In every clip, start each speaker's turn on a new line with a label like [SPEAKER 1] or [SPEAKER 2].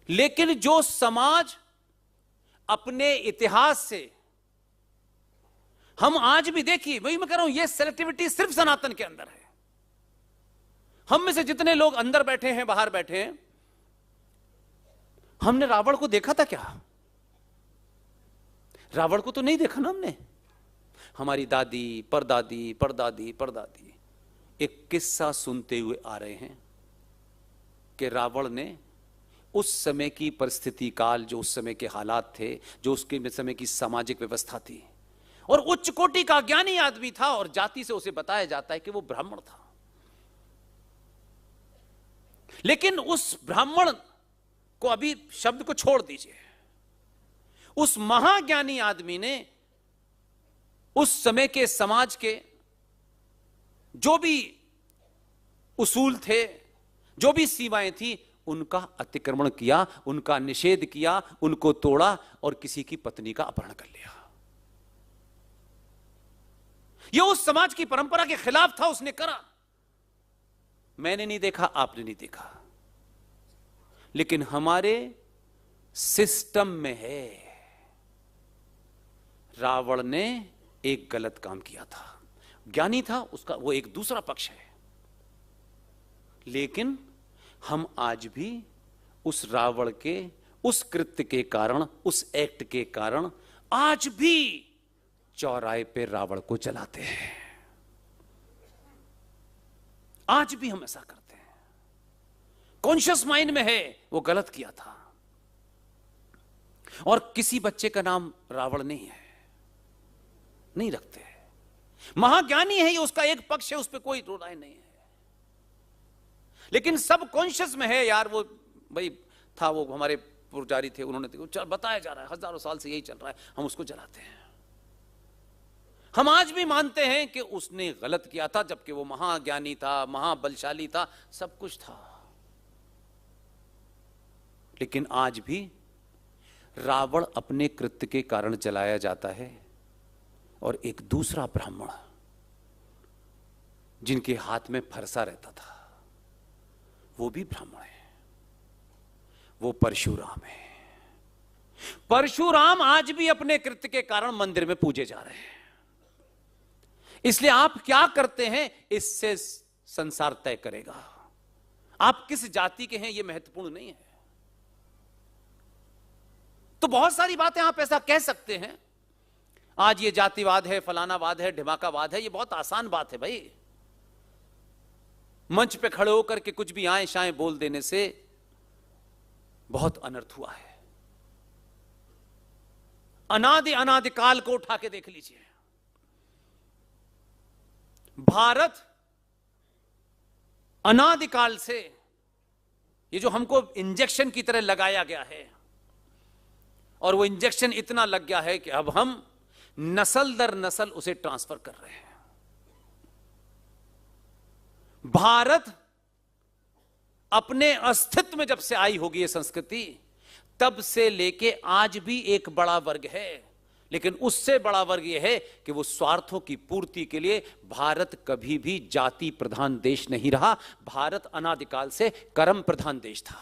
[SPEAKER 1] लेकिन जो समाज अपने इतिहास से, हम आज भी देखिए, वही मैं कह रहा हूं, यह सेलेक्टिविटी सिर्फ सनातन के अंदर है। हम में से जितने लोग अंदर बैठे हैं, बाहर बैठे हैं, हमने रावण को देखा था क्या? रावण को तो नहीं देखा ना हमने। हमारी दादी, परदादी, परदादी, परदादी एक किस्सा सुनते हुए आ रहे हैं कि रावण ने उस समय की परिस्थिति काल, जो उस समय के हालात थे, जो उसके समय की सामाजिक व्यवस्था थी, और उच्च कोटि का ज्ञानी आदमी था, और जाति से उसे बताया जाता है कि वो ब्राह्मण था। लेकिन उस ब्राह्मण को, अभी शब्द को छोड़ दीजिए, उस महाज्ञानी आदमी ने उस समय के समाज के जो भी उसूल थे, जो भी सीमाएं थी, उनका अतिक्रमण किया, उनका निषेध किया, उनको तोड़ा और किसी की पत्नी का अपहरण कर लिया। यह उस समाज की परंपरा के खिलाफ था, उसने करा। मैंने नहीं देखा, आपने नहीं देखा, लेकिन हमारे सिस्टम में है। रावण ने एक गलत काम किया था, ज्ञानी था, उसका वो एक दूसरा पक्ष है, लेकिन हम आज भी उस रावण के उस कृत्य के कारण, उस एक्ट के कारण, आज भी चौराहे पे रावण को जलाते हैं। आज भी हम ऐसा करते हैं। कॉन्शियस माइंड में है वो गलत किया था। और किसी बच्चे का नाम रावण नहीं है, नहीं रखते हैं। महाज्ञानी है, ये उसका एक पक्ष है, उस पर कोई दो राय नहीं है, लेकिन सब कॉन्शियस में है यार, वो भाई था, वो हमारे पुजारी थे, उन्होंने चल बताया जा रहा है, हजारों साल से यही चल रहा है, हम उसको जलाते हैं। हम आज भी मानते हैं कि उसने गलत किया था, जबकि वो महाज्ञानी था, महाबलशाली था, सब कुछ था। लेकिन आज भी रावण अपने कृत्य के कारण जलाया जाता है, और एक दूसरा ब्राह्मण जिनके हाथ में फरसा रहता था, वो भी ब्राह्मण है, वो परशुराम है। परशुराम आज भी अपने कृत्य के कारण मंदिर में पूजे जा रहे हैं। इसलिए आप क्या करते हैं, इससे संसार तय करेगा। आप किस जाति के हैं, यह महत्वपूर्ण नहीं है। तो बहुत सारी बातें आप ऐसा कह सकते हैं, आज ये जातिवाद है, फलानावाद है, ढिमाकावाद है, ये बहुत आसान बात है भाई। मंच पे खड़े होकर के कुछ भी आए शाएं बोल देने से बहुत अनर्थ हुआ है। अनादिकाल को उठा के देख लीजिए। भारत अनादिकाल से ये जो हमको इंजेक्शन की तरह लगाया गया है, और वो इंजेक्शन इतना लग गया है कि अब हम नस्ल दर नस्ल उसे ट्रांसफर कर रहे हैं। भारत अपने अस्तित्व में जब से आई होगी ये संस्कृति, तब से लेके आज भी एक बड़ा वर्ग है, लेकिन उससे बड़ा वर्ग यह है कि वो स्वार्थों की पूर्ति के लिए, भारत कभी भी जाति प्रधान देश नहीं रहा। भारत अनादिकाल से कर्म प्रधान देश था।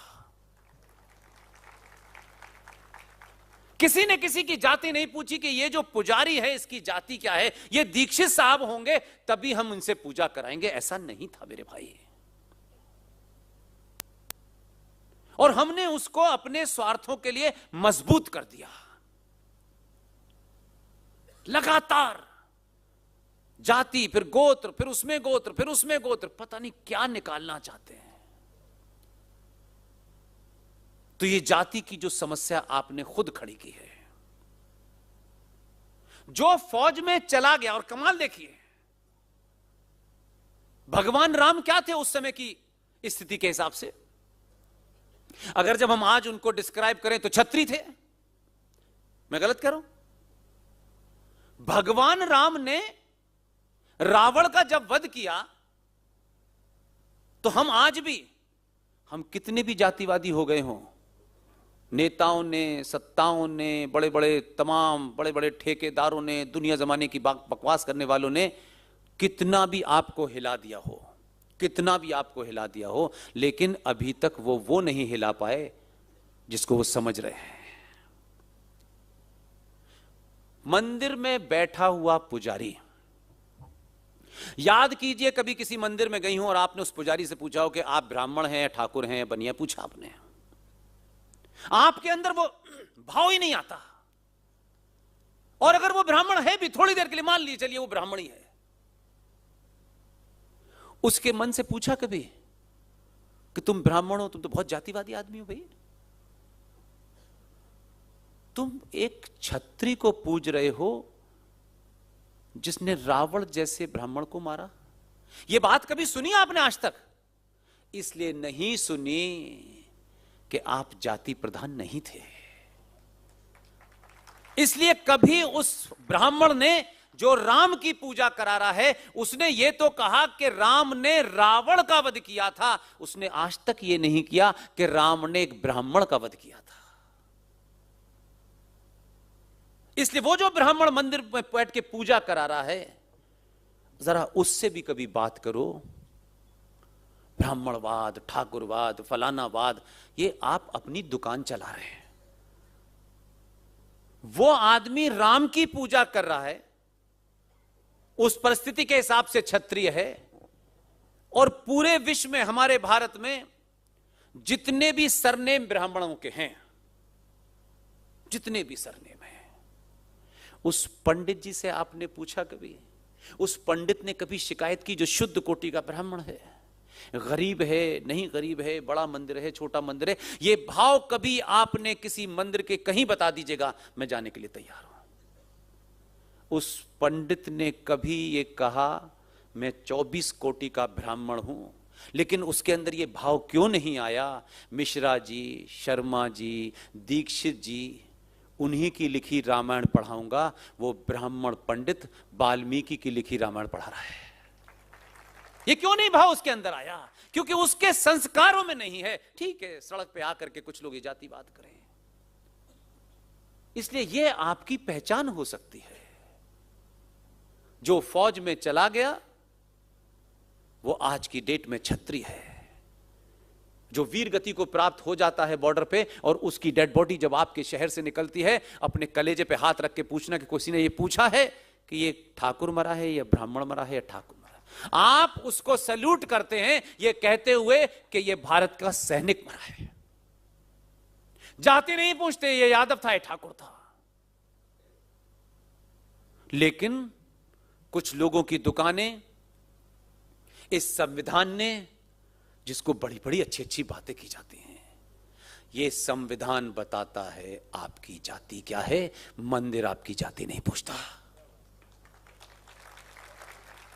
[SPEAKER 1] किसी ने किसी की जाति नहीं पूछी कि ये जो पुजारी है इसकी जाति क्या है, ये दीक्षित साहब होंगे तभी हम उनसे पूजा कराएंगे, ऐसा नहीं था मेरे भाई। और हमने उसको अपने स्वार्थों के लिए मजबूत कर दिया। लगातार जाति, फिर गोत्र, फिर उसमें गोत्र, फिर उसमें गोत्र, पता नहीं क्या निकालना चाहते हैं। तो ये जाति की जो समस्या आपने खुद खड़ी की है। जो फौज में चला गया, और कमाल देखिए, भगवान राम क्या थे उस समय की स्थिति के हिसाब से? अगर जब हम आज उनको डिस्क्राइब करें तो छत्री थे। मैं गलत कह रहा हूं? भगवान राम ने रावण का जब वध किया, तो हम आज भी, हम कितने भी जातिवादी हो गए हों, नेताओं ने, सत्ताओं ने, बड़े बड़े तमाम बड़े बड़े ठेकेदारों ने, दुनिया जमाने की बकवास करने वालों ने कितना भी आपको हिला दिया हो, कितना भी आपको हिला दिया हो, लेकिन अभी तक वो नहीं हिला पाए जिसको वो समझ रहे हैं। मंदिर में बैठा हुआ पुजारी, याद कीजिए कभी किसी मंदिर में गई हूं और आपने उस पुजारी से पूछा हो कि आप ब्राह्मण हैं या ठाकुर हैं या बनिया, पूछा आपने, आपके अंदर वो भाव ही नहीं आता। और अगर वो ब्राह्मण है भी, थोड़ी देर के लिए मान लीजिए चलिए वो ब्राह्मण ही है, उसके मन से पूछा कभी कि तुम ब्राह्मण हो, तुम तो बहुत जातिवादी आदमी हो भाई, तुम एक छत्री को पूज रहे हो जिसने रावण जैसे ब्राह्मण को मारा? यह बात कभी सुनी आपने आज तक? इसलिए नहीं सुनी कि आप जाति प्रधान नहीं थे। इसलिए कभी उस ब्राह्मण ने जो राम की पूजा करा रहा है, उसने ये तो कहा कि राम ने रावण का वध किया था, उसने आज तक ये नहीं किया कि राम ने एक ब्राह्मण का वध किया था। इसलिए वो जो ब्राह्मण मंदिर में बैठ के पूजा करा रहा है, जरा उससे भी कभी बात करो। ब्राह्मणवाद, ठाकुरवाद, फलानावाद, ये आप अपनी दुकान चला रहे हैं। वो आदमी राम की पूजा कर रहा है, उस परिस्थिति के हिसाब से क्षत्रिय है। और पूरे विश्व में, हमारे भारत में जितने भी सरनेम ब्राह्मणों के हैं, जितने भी सरनेम हैं, उस पंडित जी से आपने पूछा कभी? उस पंडित ने कभी शिकायत की जो शुद्ध कोटि का ब्राह्मण है, गरीब है, नहीं गरीब है, बड़ा मंदिर है, छोटा मंदिर है, ये भाव कभी आपने किसी मंदिर के कहीं बता दीजिएगा, मैं जाने के लिए तैयार हूं। उस पंडित ने कभी ये कहा मैं 24 कोटि का ब्राह्मण हूं, लेकिन उसके अंदर ये भाव क्यों नहीं आया? मिश्रा जी, शर्मा जी, दीक्षित जी, उन्हीं की लिखी रामायण पढ़ाऊंगा। वो ब्राह्मण पंडित वाल्मीकि की लिखी रामायण पढ़ा रहा है। ये क्यों नहीं भाव उसके अंदर आया? क्योंकि उसके संस्कारों में नहीं है। ठीक है, सड़क पे आकर के कुछ लोग ये जातिवाद करें, इसलिए ये आपकी पहचान हो सकती है। जो फौज में चला गया वो आज की डेट में क्षत्रिय है। जो वीर गति को प्राप्त हो जाता है बॉर्डर पे, और उसकी डेड बॉडी जब आपके शहर से निकलती है, अपने कलेजे पे हाथ रख के पूछना कि किसी ने ये पूछा है कि ये ठाकुर मरा है या ब्राह्मण मरा है या ठाकुर मरा है। आप उसको सैल्यूट करते हैं ये कहते हुए कि ये भारत का सैनिक मरा है। जाति नहीं पूछते ये यादव था, ये ठाकुर था। लेकिन कुछ लोगों की दुकानें, इस संविधान ने, जिसको बड़ी बड़ी अच्छी अच्छी बातें की जाती हैं, ये संविधान बताता है आपकी जाति क्या है, मंदिर आपकी जाति नहीं पूछता।